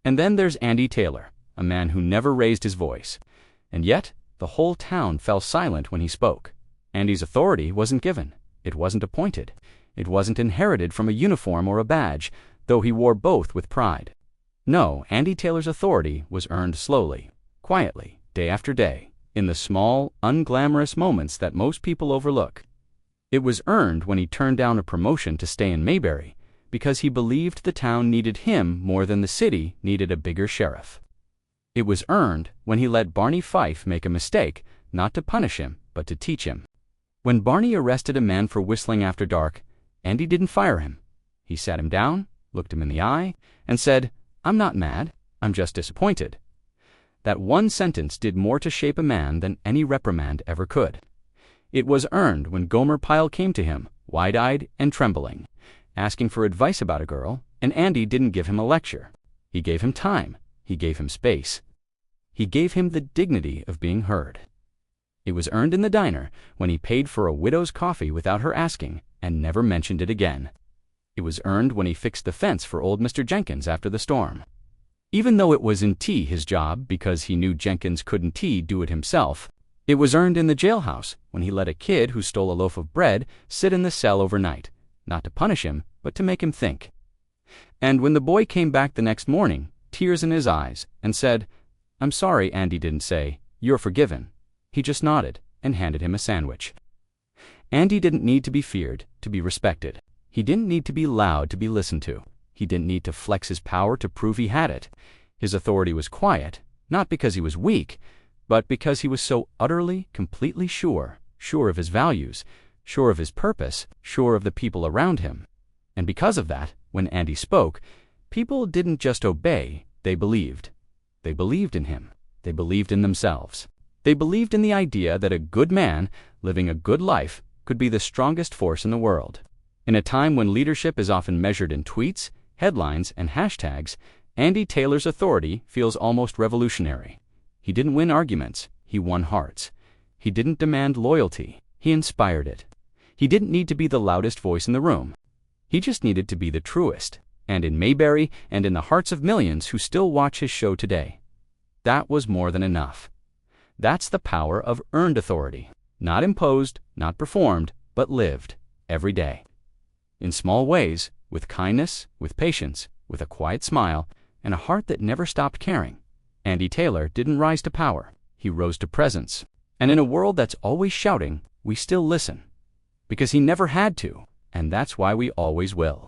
And then there's Andy Taylor, a man who never raised his voice. And yet, the whole town fell silent when he spoke. Andy's authority wasn't given. It wasn't appointed. It wasn't inherited from a uniform or a badge, though he wore both with pride. No, Andy Taylor's authority was earned slowly, quietly, day after day, in the small, unglamorous moments that most people overlook. It was earned when he turned down a promotion to stay in Mayberry because he believed the town needed him more than the city needed a bigger sheriff. It was earned when he let Barney Fife make a mistake, not to punish him, but to teach him. When Barney arrested a man for whistling after dark, Andy didn't fire him. He sat him down, looked him in the eye, and said, "I'm not mad, I'm just disappointed." That one sentence did more to shape a man than any reprimand ever could. It was earned when Gomer Pyle came to him, wide-eyed and trembling, asking for advice about a girl, and Andy didn't give him a lecture. He gave him time. He gave him space. He gave him the dignity of being heard. It was earned in the diner when he paid for a widow's coffee without her asking and never mentioned it again. It was earned when he fixed the fence for old Mr. Jenkins after the storm. Even though it was in his job because he knew Jenkins couldn't do it himself, it was earned in the jailhouse when he let a kid who stole a loaf of bread sit in the cell overnight, not to punish him, but to make him think. And when the boy came back the next morning, tears in his eyes, and said, "I'm sorry," Andy didn't say, "You're forgiven." He just nodded and handed him a sandwich. Andy didn't need to be feared to be respected. He didn't need to be loud to be listened to. He didn't need to flex his power to prove he had it. His authority was quiet, not because he was weak, but because he was so utterly, completely sure of his values, sure of his purpose, sure of the people around him. And because of that, when Andy spoke, people didn't just obey, they believed. They believed in him. They believed in themselves. They believed in the idea that a good man, living a good life, could be the strongest force in the world. In a time when leadership is often measured in tweets, headlines, and hashtags, Andy Taylor's authority feels almost revolutionary. He didn't win arguments, he won hearts. He didn't demand loyalty, he inspired it. He didn't need to be the loudest voice in the room. He just needed to be the truest, and in Mayberry and in the hearts of millions who still watch his show today. That was more than enough. That's the power of earned authority. Not imposed, not performed, but lived, every day. In small ways, with kindness, with patience, with a quiet smile, and a heart that never stopped caring. Andy Taylor didn't rise to power, he rose to presence. And in a world that's always shouting, we still listen. Because he never had to, and that's why we always will.